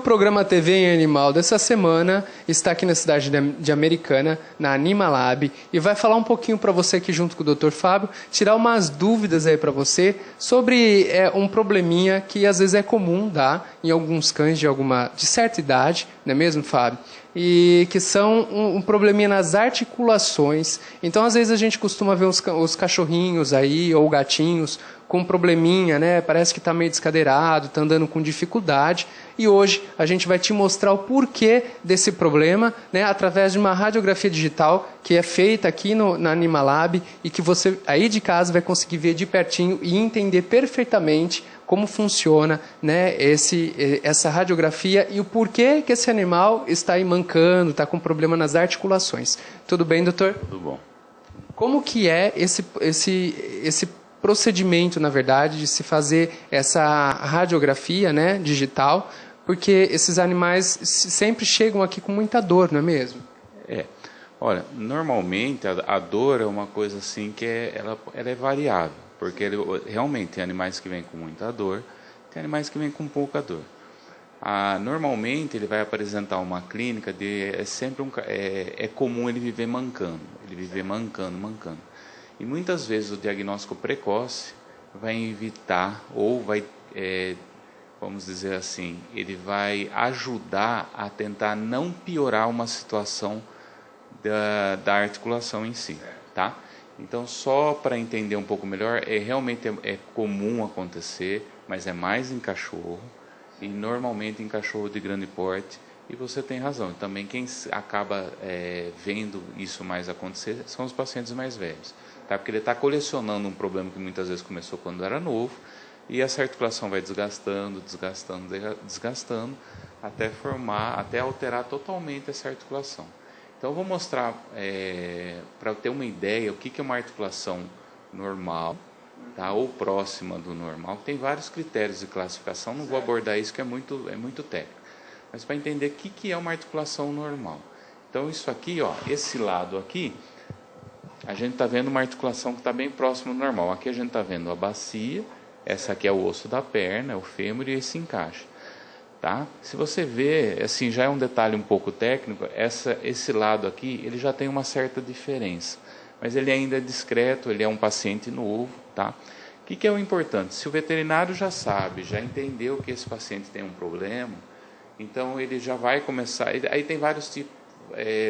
programa TV em Animal dessa semana está aqui na cidade de Americana, na Animalab, e vai falar um pouquinho para você aqui junto com o Dr. Fábio, tirar umas dúvidas aí para você sobre um probleminha que às vezes é comum, tá? Em alguns cães de certa idade, não é mesmo, Fábio? E que são um probleminha nas articulações. Então, às vezes, a gente costuma ver os cachorrinhos aí, ou gatinhos, com um probleminha, né? Parece que está meio descadeirado, está andando com dificuldade. E hoje a gente vai te mostrar o porquê desse problema, né? Através de uma radiografia digital que é feita aqui na Animalab e que você aí de casa vai conseguir ver de pertinho e entender perfeitamente como funciona, né, essa radiografia e o porquê que esse animal está aí mancando, está com problema nas articulações. Tudo bem, doutor? Tudo bom. Como que é esse procedimento, na verdade, de se fazer essa radiografia, né, digital? Porque esses animais sempre chegam aqui com muita dor, não é mesmo? Olha, normalmente a dor é uma coisa assim que ela é variável. Porque realmente tem animais que vêm com muita dor, tem animais que vêm com pouca dor. Normalmente ele vai apresentar uma clínica é comum ele viver mancando, mancando. E muitas vezes o diagnóstico precoce vai evitar ou vamos dizer assim, ele vai ajudar a tentar não piorar uma situação da articulação em si, tá? Então, só para entender um pouco melhor, realmente é comum acontecer, mas é mais em cachorro e normalmente em cachorro de grande porte. E você tem razão. Também quem acaba vendo isso mais acontecer são os pacientes mais velhos, tá? Porque ele está colecionando um problema que muitas vezes começou quando era novo e essa articulação vai desgastando, até alterar totalmente essa articulação. Então, eu vou mostrar, para ter uma ideia, o que é uma articulação normal, tá? Ou próxima do normal. Tem vários critérios de classificação, não vou abordar isso, que é muito técnico. Mas para entender o que é uma articulação normal. Então, isso aqui, ó, esse lado aqui, a gente está vendo uma articulação que está bem próxima do normal. Aqui a gente está vendo a bacia, essa aqui é o osso da perna, o fêmur, e esse encaixa. Tá? Se você vê, assim, já é um detalhe um pouco técnico, esse lado aqui, ele já tem uma certa diferença, mas ele ainda é discreto, ele é um paciente novo, tá? O que é o importante? Se o veterinário já sabe, já entendeu que esse paciente tem um problema, então ele já vai começar, aí tem vários tipos,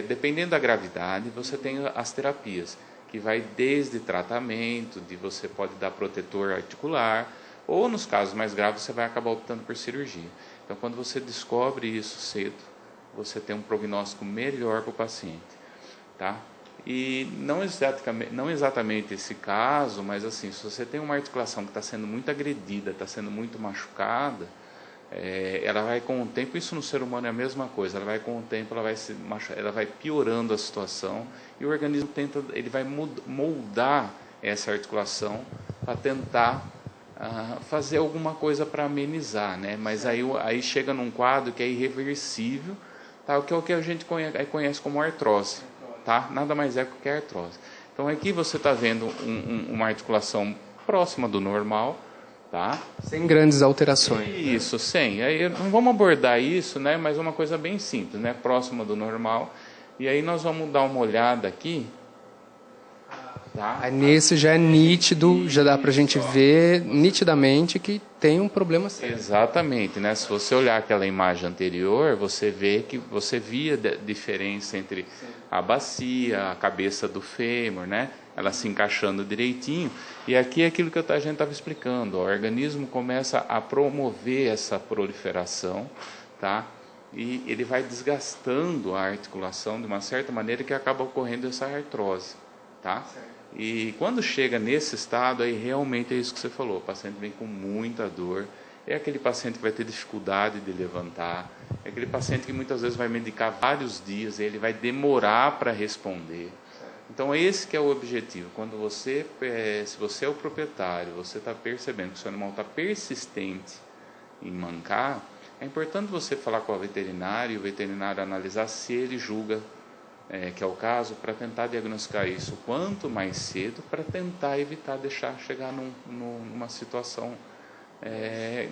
dependendo da gravidade, você tem as terapias, que vai desde tratamento, você pode dar protetor articular, ou nos casos mais graves você vai acabar optando por cirurgia. Então, quando você descobre isso cedo, você tem um prognóstico melhor para o paciente, tá? E não exatamente esse caso, mas assim, se você tem uma articulação que está sendo muito agredida, está sendo muito machucada, ela vai com o tempo, isso no ser humano é a mesma coisa, ela vai com o tempo, ela vai piorando a situação e o organismo ele vai moldar essa articulação para tentar fazer alguma coisa para amenizar, né? Mas aí chega num quadro que é irreversível, tá? O que a gente conhece como artrose, tá? Nada mais é que artrose. Então aqui você está vendo uma articulação próxima do normal, tá? Sem grandes alterações. Isso, sem. Aí não vamos abordar isso, né? Mas uma coisa bem simples, né? Próxima do normal. E aí nós vamos dar uma olhada aqui. Tá? Aí nesse já é nítido, já dá para a gente ver nitidamente que tem um problema sério. Exatamente, né? Se você olhar aquela imagem anterior, você vê que você via a diferença entre a bacia, a cabeça do fêmur, né? Ela se encaixando direitinho. E aqui é aquilo que a gente estava explicando. O organismo começa a promover essa proliferação, tá? E ele vai desgastando a articulação de uma certa maneira que acaba ocorrendo essa artrose, tá? Certo. E quando chega nesse estado, aí realmente é isso que você falou, o paciente vem com muita dor, é aquele paciente que vai ter dificuldade de levantar, é aquele paciente que muitas vezes vai medicar vários dias, ele vai demorar para responder. Então esse que é o objetivo, quando se você é o proprietário, você está percebendo que o seu animal está persistente em mancar, é importante você falar com o veterinário, e o veterinário analisar se ele julga que é o caso, para tentar diagnosticar isso quanto mais cedo, para tentar evitar deixar chegar numa situação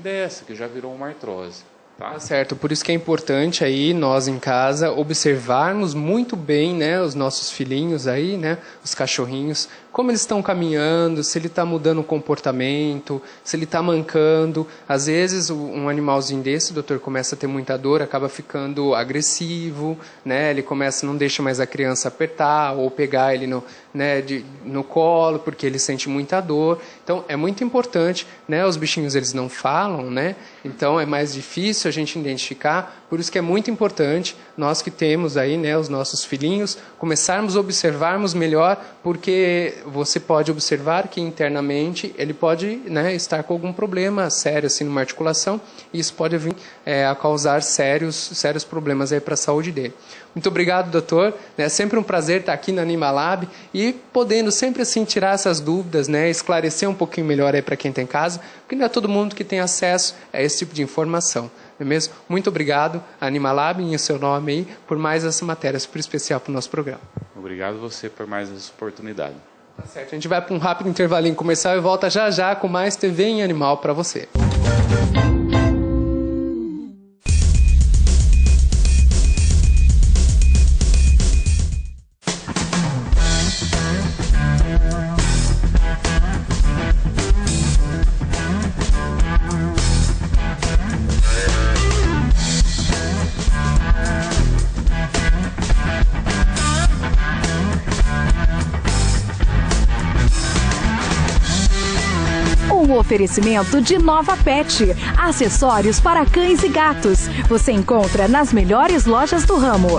dessa, que já virou uma artrose. Tá certo, por isso que é importante aí nós em casa observarmos muito bem, né, os nossos filhinhos aí, né, os cachorrinhos, como eles estão caminhando, se ele está mudando o comportamento, se ele está mancando. Às vezes um animalzinho desse, doutor, começa a ter muita dor, acaba ficando agressivo, né, ele não deixa mais a criança apertar ou pegar ele no colo, porque ele sente muita dor. Então é muito importante, né, os bichinhos eles não falam, né, então é mais difícil a gente identificar, por isso que é muito importante nós que temos aí, né, os nossos filhinhos, começarmos a observarmos melhor, porque você pode observar que internamente ele pode, né, estar com algum problema sério assim numa articulação, e isso pode vir a causar sérios problemas aí para a saúde dele. Muito obrigado, doutor. É sempre um prazer estar aqui na Animalab e podendo sempre assim tirar essas dúvidas, né, esclarecer um pouquinho melhor aí para quem está em casa, porque não é todo mundo que tem acesso a esse tipo de informação. Não é mesmo? Muito obrigado, Animalab, em seu nome aí, por mais essa matéria super especial para o nosso programa. Obrigado você por mais essa oportunidade. Tá certo. A gente vai para um rápido intervalinho comercial e volta já já com mais TV em Animal para você. Oferecimento de Nova Pet, acessórios para cães e gatos. Você encontra nas melhores lojas do ramo.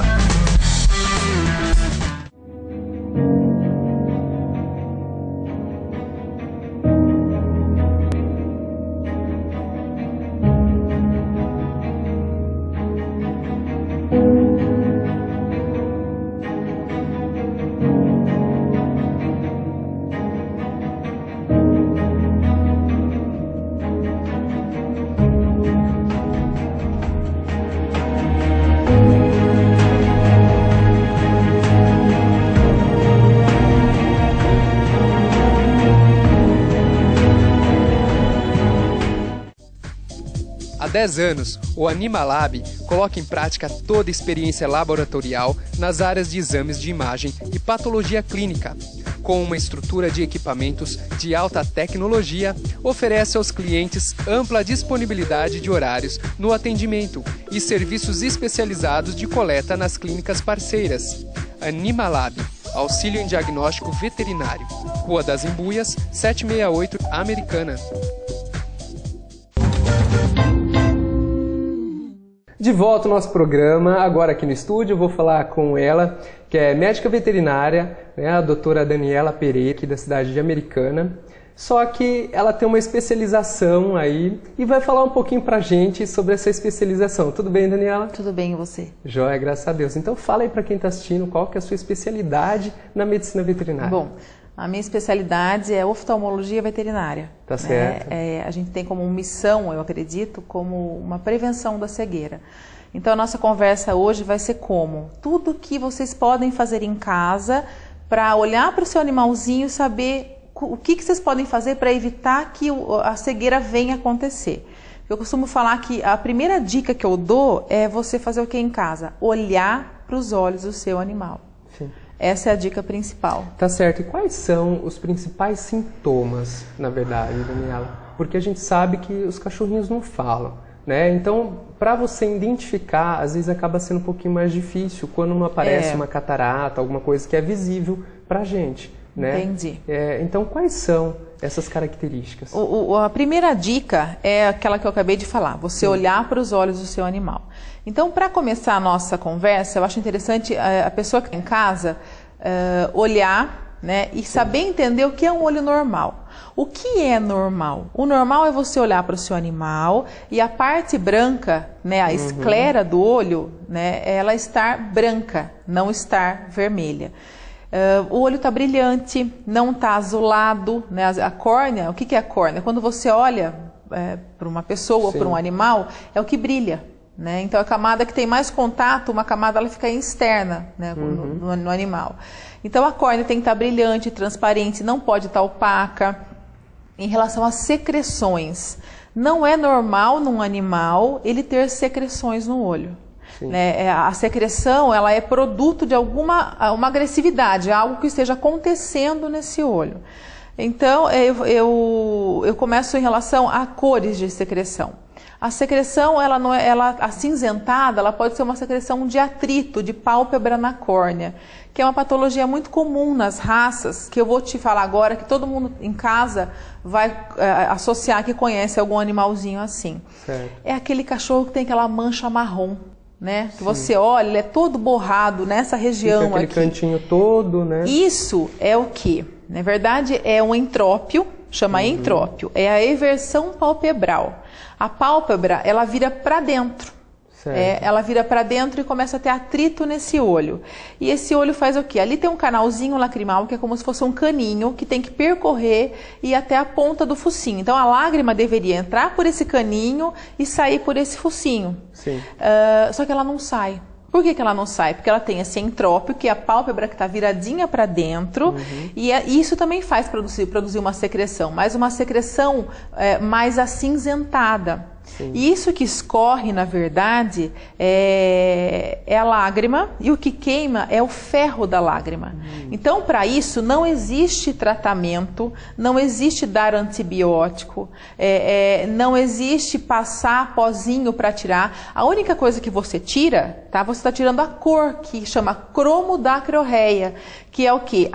Há 10 anos, o Animalab coloca em prática toda a experiência laboratorial nas áreas de exames de imagem e patologia clínica. Com uma estrutura de equipamentos de alta tecnologia, oferece aos clientes ampla disponibilidade de horários no atendimento e serviços especializados de coleta nas clínicas parceiras. Animalab, auxílio em diagnóstico veterinário. Rua das Embuias, 768, Americana. De volta ao nosso programa, agora aqui no estúdio, eu vou falar com ela, que é médica veterinária, né, a doutora Daniela Pereira, aqui da cidade de Americana. Só que ela tem uma especialização aí e vai falar um pouquinho pra gente sobre essa especialização. Tudo bem, Daniela? Tudo bem, e você? Joia, graças a Deus. Então fala aí pra quem está assistindo qual que é a sua especialidade na medicina veterinária. Bom, a minha especialidade é oftalmologia veterinária. Tá certo. A gente tem como missão, eu acredito, como uma prevenção da cegueira. Então a nossa conversa hoje vai ser como? Tudo que vocês podem fazer em casa para olhar para o seu animalzinho e saber o que vocês podem fazer para evitar que a cegueira venha acontecer. Eu costumo falar que a primeira dica que eu dou é você fazer o que em casa? Olhar para os olhos do seu animal. Sim. Essa é a dica principal. Tá certo. E quais são os principais sintomas, na verdade, Daniela? Porque a gente sabe que os cachorrinhos não falam, né? Então, para você identificar, às vezes acaba sendo um pouquinho mais difícil quando não aparece uma catarata, alguma coisa que é visível pra gente, né? Entendi. Então, quais são essas características? A primeira dica é aquela que eu acabei de falar, você olhar para os olhos do seu animal. Então, para começar a nossa conversa, eu acho interessante a pessoa que está em casa olhar, né, e saber entender o que é um olho normal. O que é normal? O normal é você olhar para o seu animal e a parte branca, né, a esclera do olho, né, ela estar branca, não estar vermelha. O olho está brilhante, não está azulado, né? A córnea, o que é a córnea? Quando você olha para uma pessoa ou para um animal, é o que brilha, né? Então a camada que tem mais contato, uma camada ela fica externa, né, no animal. Então a córnea tem que estar brilhante, transparente, não pode estar opaca. Em relação às secreções, Não é normal num animal ele ter secreções no olho. Né? A secreção ela é produto de uma agressividade, algo que esteja acontecendo nesse olho. Então, eu começo em relação a cores de secreção. A secreção, acinzentada, ela pode ser uma secreção de atrito, de pálpebra na córnea, que é uma patologia muito comum nas raças, que eu vou te falar agora, que todo mundo em casa vai associar que conhece algum animalzinho assim. Certo. É aquele cachorro que tem aquela mancha marrom, né? Que você olha, ele é todo borrado nessa região fica aquele aqui. Cantinho todo, né? Isso é o que? Na verdade, é um entrópio, chama entrópio, é a eversão palpebral. A pálpebra, ela vira para dentro. Ela vira para dentro e começa a ter atrito nesse olho. E esse olho faz o quê? Ali tem um canalzinho lacrimal, que é como se fosse um caninho, que tem que percorrer e ir até a ponta do focinho. Então, a lágrima deveria entrar por esse caninho e sair por esse focinho. Sim. Só que ela não sai. Por que ela não sai? Porque ela tem esse entrópio, que é a pálpebra que está viradinha para dentro, e isso também faz produzir uma secreção, mas uma secreção mais acinzentada. Sim. E isso que escorre, na verdade, é a lágrima, e o que queima é o ferro da lágrima. Então, para isso, não existe tratamento, não existe dar antibiótico, não existe passar pozinho para tirar. A única coisa que você tira, tá? Você está tirando a cor, que chama cromodacrorreia, que é o quê?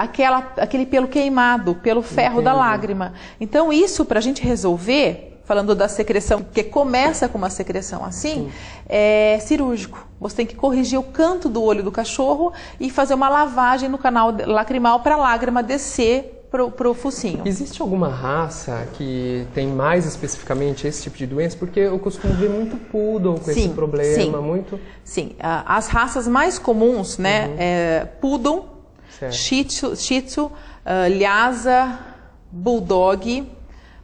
Aquele pelo queimado, pelo ferro da lágrima. Então, isso, para a gente resolver, falando da secreção, que começa com uma secreção assim, é cirúrgico. Você tem que corrigir o canto do olho do cachorro e fazer uma lavagem no canal lacrimal para a lágrima descer para o focinho. Existe alguma raça que tem mais especificamente esse tipo de doença? Porque eu costumo ver muito poodle com esse problema. Sim, as raças mais comuns, né, poodle, shih tzu, lhasa, bulldog,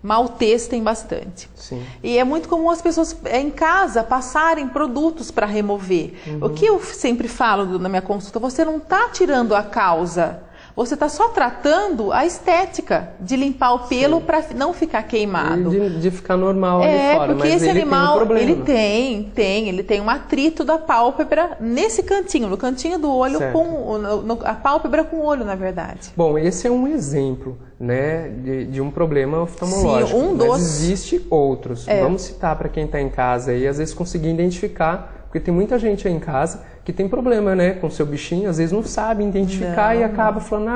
maltês tem bastante. Sim. E é muito comum as pessoas em casa passarem produtos para remover. O que eu sempre falo na minha consulta, você não está tirando a causa, você está só tratando a estética de limpar o pelo para não ficar queimado. E de ficar normal ali fora. Porque mas esse animal, tem um ele tem um atrito da pálpebra nesse cantinho, no cantinho do olho, a pálpebra com o olho, na verdade. Bom, esse é um exemplo, né, de um problema oftalmológico. Sim, mas existe outros. Vamos citar para quem está em casa e às vezes conseguir identificar, porque tem muita gente aí em casa que tem problema, né, com seu bichinho, às vezes não sabe identificar e acaba falando,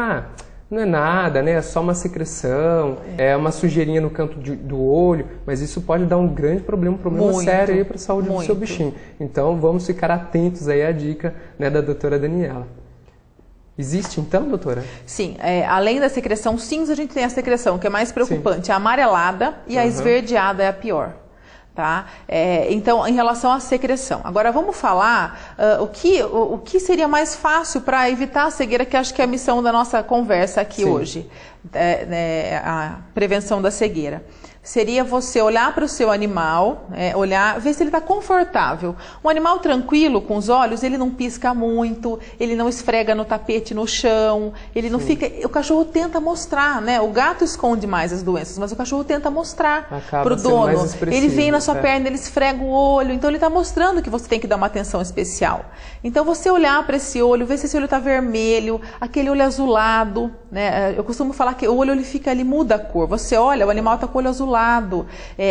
não é nada, né, é só uma secreção, é uma sujeirinha no canto do olho, mas isso pode dar um grande problema, um problema sério aí para a saúde do seu bichinho. Então vamos ficar atentos aí à dica, né, da doutora Daniela. Existe então, doutora? Sim, além da secreção cinza, a gente tem a secreção que é mais preocupante, a amarelada, e a esverdeada é a pior. Tá? Então, em relação à secreção. Agora, vamos falar o que seria mais fácil para evitar a cegueira, que acho que é a missão da nossa conversa aqui hoje, a prevenção da cegueira. Seria você olhar para o seu animal, ver se ele está confortável. Um animal tranquilo, com os olhos, ele não pisca muito, ele não esfrega no tapete, no chão, ele não fica... O cachorro tenta mostrar, né? O gato esconde mais as doenças, mas o cachorro tenta mostrar para o dono. Ele vem na sua perna, ele esfrega o olho, então ele está mostrando que você tem que dar uma atenção especial. Então, você olhar para esse olho, ver se esse olho está vermelho, aquele olho azulado, né? Eu costumo falar que o olho ele muda a cor. Você olha, o animal está com o olho azulado,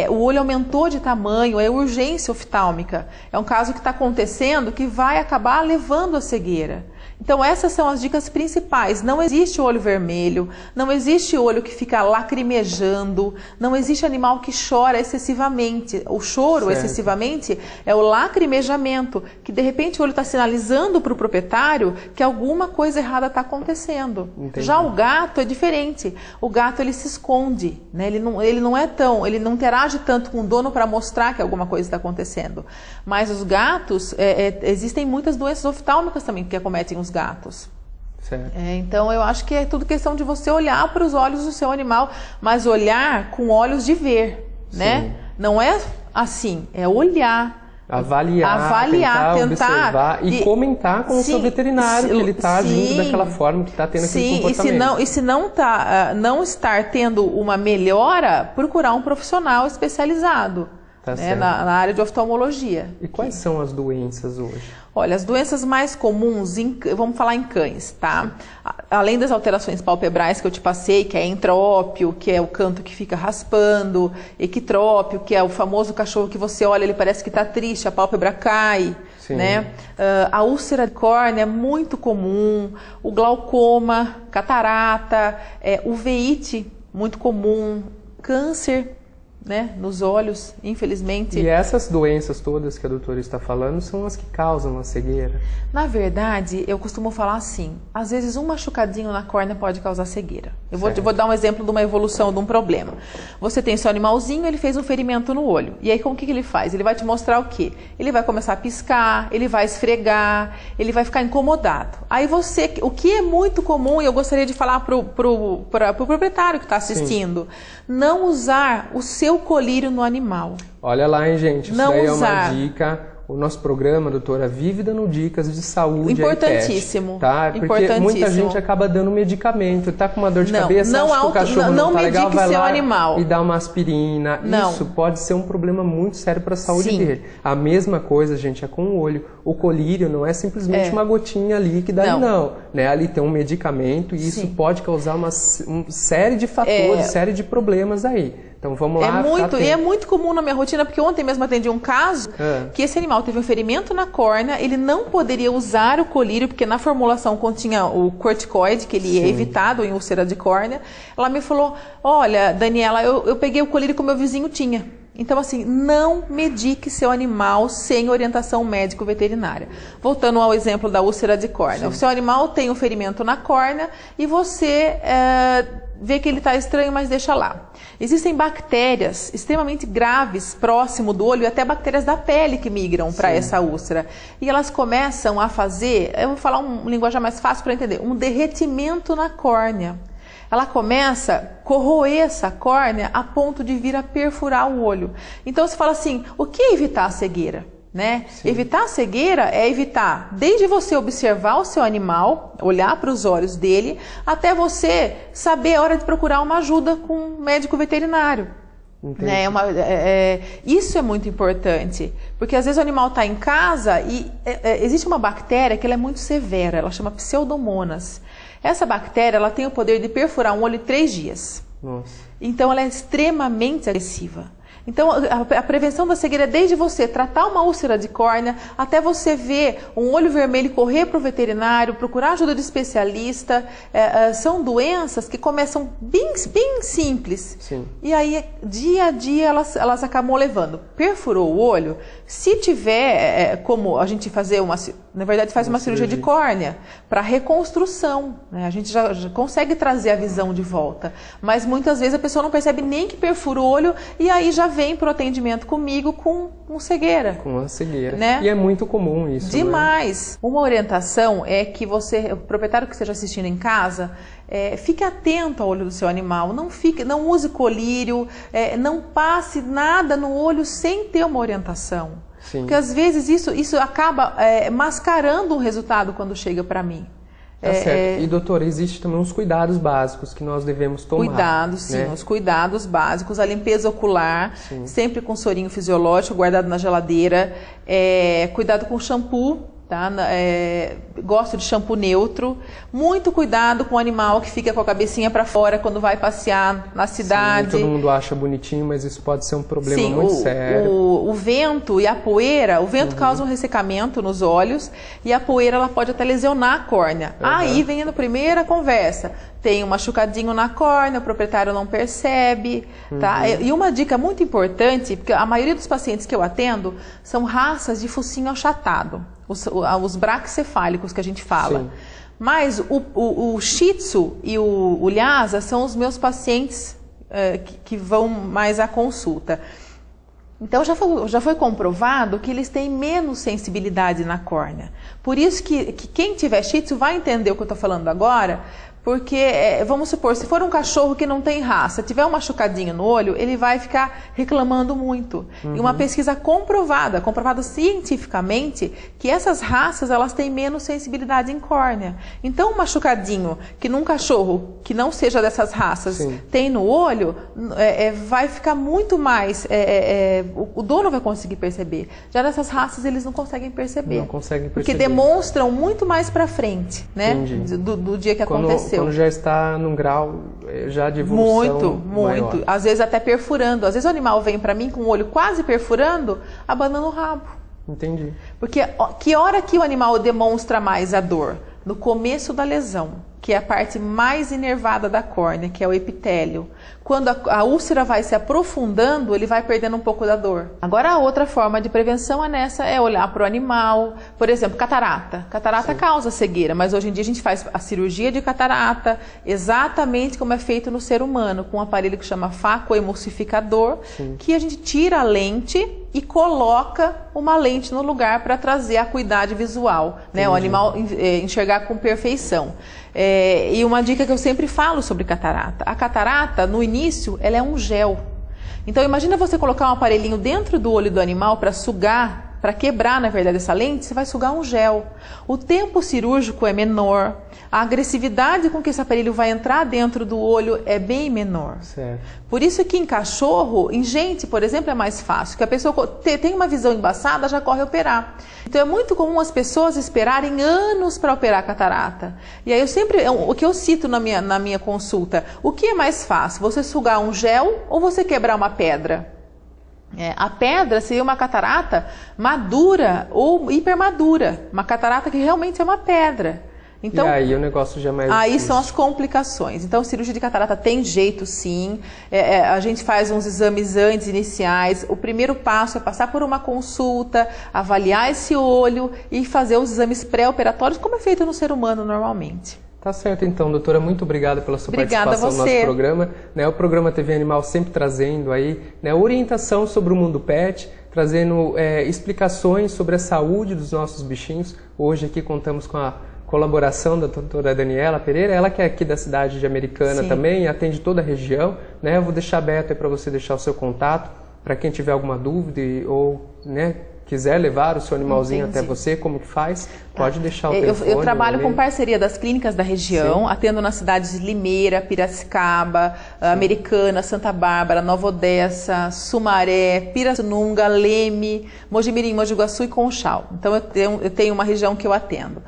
o olho aumentou de tamanho, é urgência oftálmica. É um caso que está acontecendo que vai acabar levando à cegueira. Então, essas são as dicas principais. Não existe olho vermelho, não existe olho que fica lacrimejando, não existe animal que chora excessivamente. O choro excessivamente é o lacrimejamento, que de repente o olho está sinalizando para o proprietário que alguma coisa errada está acontecendo. Entendi. Já o gato é diferente. O gato ele se esconde, né? Ele não interage tanto com o dono para mostrar que alguma coisa está acontecendo. Mas os gatos, existem muitas doenças oftálmicas também que acometem os gatos. Então eu acho que é tudo questão de você olhar para os olhos do seu animal, mas olhar com olhos de ver, né? Não é assim, é olhar. avaliar, tentar observar e comentar com o seu veterinário que ele está agindo daquela forma, que está tendo aquele comportamento. E se não estar tendo uma melhora, procurar um profissional especializado. Né, na área de oftalmologia. E quais são as doenças hoje? Olha, as doenças mais comuns, vamos falar em cães, tá? Além das alterações palpebrais que eu te passei, que é entrópio, que é o canto que fica raspando, equitrópio, que é o famoso cachorro que você olha, ele parece que está triste, a pálpebra cai, né? A úlcera de córnea é muito comum, o glaucoma, catarata, uveíte, muito comum, câncer, né, nos olhos, infelizmente. E essas doenças todas que a doutora está falando são as que causam a cegueira? Na verdade, eu costumo falar assim, às vezes um machucadinho na córnea pode causar cegueira. Eu vou dar um exemplo de uma evolução de um problema. Você tem seu animalzinho, ele fez um ferimento no olho. E aí, com o que ele faz? Ele vai te mostrar o quê? Ele vai começar a piscar, ele vai esfregar, ele vai ficar incomodado. Aí você, o que é muito comum, e eu gostaria de falar pro proprietário que está assistindo, não usar o seu colírio no animal. Olha lá, hein, gente? Isso daí é uma dica. O nosso programa, doutora, vive dando dicas de saúde. Importantíssimo. Tá? Porque muita gente acaba dando medicamento. Tá com uma dor de cabeça, acha que o cachorro não tá legal, vai lá animal. E dá uma aspirina. Não. Isso pode ser um problema muito sério para a saúde dele. A mesma coisa, gente, é com o olho. O colírio não é simplesmente uma gotinha ali que dá não. Né? Ali tem um medicamento e isso pode causar uma série de fatores, série de problemas aí. Então vamos lá. É muito comum na minha rotina, porque ontem mesmo atendi um caso que esse animal teve um ferimento na córnea, ele não poderia usar o colírio, porque na formulação continha o corticoide, que ele é evitado em úlcera de córnea. Ela me falou, olha, Daniela, eu peguei o colírio que o meu vizinho tinha. Então, assim, não medique seu animal sem orientação médico-veterinária. Voltando ao exemplo da úlcera de córnea. O seu animal tem um ferimento na córnea e você vê que ele está estranho, mas deixa lá. Existem bactérias extremamente graves próximo do olho e até bactérias da pele que migram para essa úlcera. E elas começam a fazer, eu vou falar um linguajar mais fácil para entender, um derretimento na córnea. Ela começa a corroer essa córnea a ponto de vir a perfurar o olho. Então você fala assim, o que é evitar a cegueira? Né? Evitar a cegueira é evitar desde você observar o seu animal, olhar para os olhos dele, até você saber a hora de procurar uma ajuda com um médico veterinário. Né? Isso é muito importante, porque às vezes o animal está em casa e existe uma bactéria que ela é muito severa, ela chama Pseudomonas. Essa bactéria ela tem o poder de perfurar um olho em 3 dias. Nossa. Então ela é extremamente agressiva. Então a prevenção da cegueira é desde você tratar uma úlcera de córnea, até você ver um olho vermelho, correr para o veterinário, procurar ajuda de especialista. São doenças que começam bem simples. E aí dia a dia elas acabam levando. Perfurou o olho, se tiver como a gente fazer na verdade faz uma cirurgia de córnea para reconstrução, né? A gente já consegue trazer a visão de volta, mas muitas vezes a pessoa não percebe nem que perfura o olho e aí já vem para o atendimento comigo com cegueira. Com a cegueira. Né? E é muito comum isso. Demais. Né? Uma orientação é que o proprietário que esteja assistindo em casa, fique atento ao olho do seu animal, não use colírio, não passe nada no olho sem ter uma orientação. Porque às vezes isso acaba mascarando o resultado quando chega para mim. Tá certo. E doutora, existe também uns cuidados básicos que nós devemos tomar. Cuidados, né? Os cuidados básicos, a limpeza ocular, sempre com sorinho fisiológico guardado na geladeira, cuidado com shampoo. Tá? Gosto de shampoo neutro. Muito cuidado com o animal que fica com a cabecinha para fora quando vai passear na cidade. Todo mundo acha bonitinho, mas isso pode ser um problema muito sério. O vento e a poeira, o vento causa um ressecamento nos olhos e a poeira ela pode até lesionar a córnea. Aí vem a primeira conversa. Tem um machucadinho na córnea, o proprietário não percebe. Tá? E uma dica muito importante, porque a maioria dos pacientes que eu atendo são raças de focinho achatado. Os braquicefálicos que a gente fala. Mas o Shih Tzu e o Lhasa são os meus pacientes que vão mais à consulta. Então já foi comprovado que eles têm menos sensibilidade na córnea. Por isso que quem tiver Shih Tzu vai entender o que eu estou falando agora, Porque, vamos supor, se for um cachorro que não tem raça, tiver um machucadinho no olho, ele vai ficar reclamando muito. E uma pesquisa comprovada cientificamente, que essas raças, elas têm menos sensibilidade em córnea. Então, um machucadinho que num cachorro que não seja dessas raças tem no olho, vai ficar muito mais... o dono vai conseguir perceber. Já nessas raças, eles não conseguem perceber. Não conseguem perceber. Porque demonstram muito mais pra frente, né? Do dia que aconteceu. Quando já está num grau já de evolução muito. maior. Às vezes até perfurando. Às vezes o animal vem para mim com o olho quase perfurando, abandona o rabo. Entendi. Porque que hora que o animal demonstra mais a dor? No começo da lesão, que é a parte mais inervada da córnea, que é o epitélio. Quando a úlcera vai se aprofundando, ele vai perdendo um pouco da dor. Agora, a outra forma de prevenção é olhar para o animal. Por exemplo, catarata. Catarata causa cegueira, mas hoje em dia a gente faz a cirurgia de catarata exatamente como é feito no ser humano, com um aparelho que chama facoemulsificador, que a gente tira a lente e coloca uma lente no lugar para trazer a acuidade visual, né? O animal enxergar com perfeição. E uma dica que eu sempre falo sobre catarata. A catarata, no início, ela é um gel. Então, imagina você colocar um aparelhinho dentro do olho do animal para sugar, para quebrar, na verdade, essa lente, você vai sugar um gel. O tempo cirúrgico é menor, a agressividade com que esse aparelho vai entrar dentro do olho é bem menor. Certo. Por isso que em cachorro, em gente, por exemplo, é mais fácil, que a pessoa tem uma visão embaçada, já corre operar. Então é muito comum as pessoas esperarem anos para operar a catarata. E aí o que eu cito na minha consulta, o que é mais fácil? Você sugar um gel ou você quebrar uma pedra? A pedra seria uma catarata madura ou hipermadura, uma catarata que realmente é uma pedra. Então, e aí o negócio já é mais aí difícil. São as complicações. Então, cirurgia de catarata tem jeito, sim. A gente faz uns exames antes, iniciais. O primeiro passo é passar por uma consulta, avaliar esse olho e fazer os exames pré-operatórios, como é feito no ser humano normalmente. Tá certo, então, doutora. Muito obrigada pela sua participação no nosso programa. O programa TV Animal sempre trazendo aí orientação sobre o mundo pet, trazendo explicações sobre a saúde dos nossos bichinhos. Hoje aqui contamos com a colaboração da doutora Daniela Pereira, ela que é aqui da cidade de Americana também, atende toda a região. Eu vou deixar aberto aí para você deixar o seu contato, para quem tiver alguma dúvida ou quiser levar o seu animalzinho até você, como que faz, pode deixar o telefone. Eu trabalho com parceria das clínicas da região, atendo nas cidades de Limeira, Piracicaba, Americana, Santa Bárbara, Nova Odessa, Sumaré, Pirassununga, Leme, Mojimirim, Mogi Guaçu e Conchal. Então eu tenho uma região que eu atendo.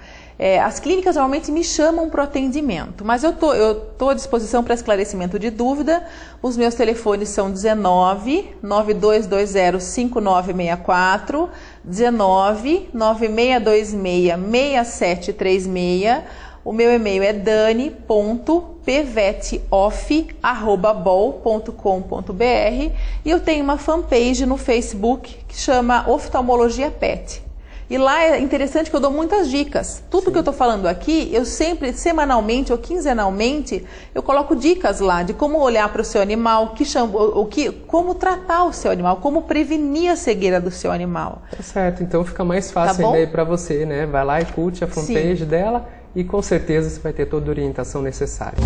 As clínicas normalmente me chamam para o atendimento, mas eu tô à disposição para esclarecimento de dúvida. Os meus telefones são 19 9220 5964, 19 9626 6736. O meu e-mail é dani.pevetoff@bol.com.br e eu tenho uma fanpage no Facebook que chama Oftalmologia Pet. E lá é interessante que eu dou muitas dicas. Tudo que eu estou falando aqui, eu sempre, semanalmente ou quinzenalmente, eu coloco dicas lá de como olhar para o seu animal, como tratar o seu animal, como prevenir a cegueira do seu animal. Tá certo, então fica mais fácil ainda aí para você, né? Vai lá e curte a fanpage dela e com certeza você vai ter toda a orientação necessária.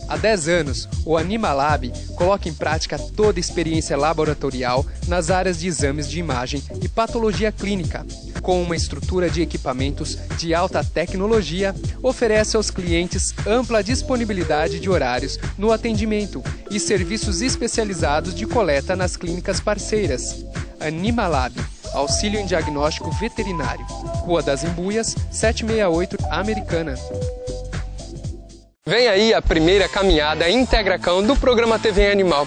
Há 10 anos, o Animalab coloca em prática toda a experiência laboratorial nas áreas de exames de imagem e patologia clínica. Com uma estrutura de equipamentos de alta tecnologia, oferece aos clientes ampla disponibilidade de horários no atendimento e serviços especializados de coleta nas clínicas parceiras. Animalab, auxílio em diagnóstico veterinário. Rua das Embuias, 768, Americana. Vem aí a primeira caminhada IntegraCão do programa TV Animal.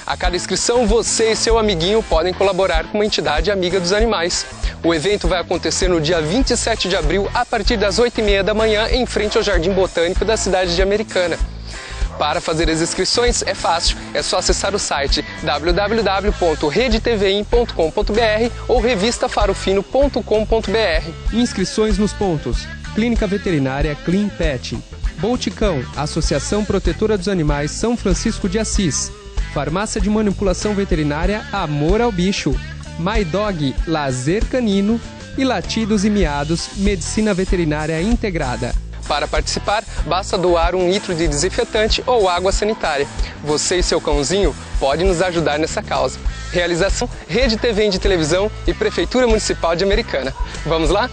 A cada inscrição, você e seu amiguinho podem colaborar com uma entidade amiga dos animais. O evento vai acontecer no dia 27 de abril, a partir das 8h30 da manhã, em frente ao Jardim Botânico da cidade de Americana. Para fazer as inscrições é fácil, é só acessar o site www.redetvim.com.br ou revistafarofino.com.br. Inscrições nos pontos: Clínica Veterinária Clean Pet, Boticão, Associação Protetora dos Animais São Francisco de Assis, Farmácia de Manipulação Veterinária Amor ao Bicho, MyDog Lazer Canino e Latidos e Miados Medicina Veterinária Integrada. Para participar, basta doar 1 litro de desinfetante ou água sanitária. Você e seu cãozinho podem nos ajudar nessa causa. Realização: Rede TV de Televisão e Prefeitura Municipal de Americana. Vamos lá?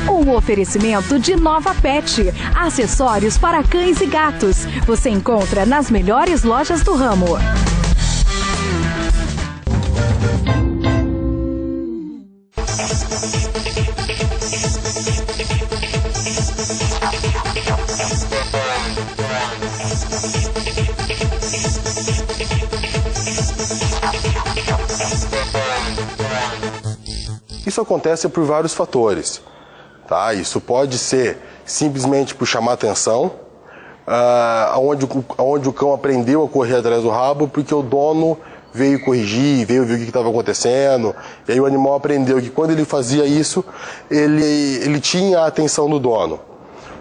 Um oferecimento de Nova Pet, acessórios para cães e gatos. Você encontra nas melhores lojas do ramo. Isso acontece por vários fatores. Tá? Isso pode ser simplesmente por chamar atenção, onde o cão aprendeu a correr atrás do rabo porque o dono veio corrigir, veio ver o que estava acontecendo, e aí o animal aprendeu que quando ele fazia isso, ele tinha a atenção do dono.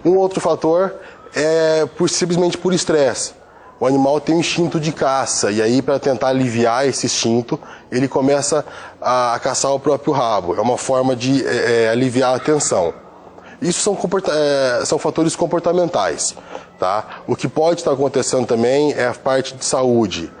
Um outro fator é simplesmente por estresse. O animal tem um instinto de caça, e aí para tentar aliviar esse instinto, ele começa a caçar o próprio rabo. É uma forma de aliviar a tensão. Isso são fatores comportamentais. Tá? O que pode estar acontecendo também é a parte de saúde.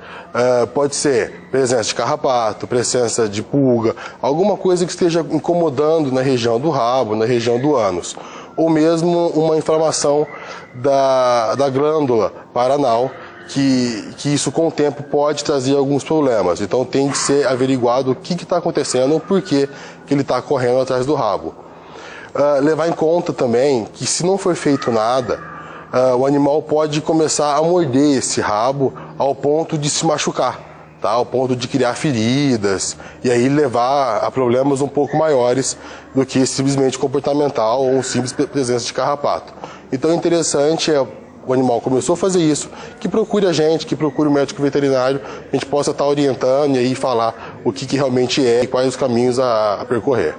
Pode ser presença de carrapato, presença de pulga, alguma coisa que esteja incomodando na região do rabo, na região do ânus. Ou mesmo uma inflamação da glândula paranal, que isso com o tempo pode trazer alguns problemas. Então tem que ser averiguado o que está acontecendo, o porquê que ele está correndo atrás do rabo. Levar em conta também que se não for feito nada, o animal pode começar a morder esse rabo ao ponto de se machucar, tá? Ao ponto de criar feridas e aí levar a problemas um pouco maiores do que simplesmente comportamental ou simples presença de carrapato. Então o interessante é o animal começou a fazer isso, que procure a gente, que procure o médico veterinário, a gente possa estar orientando e aí falar o que realmente é e quais os caminhos a percorrer.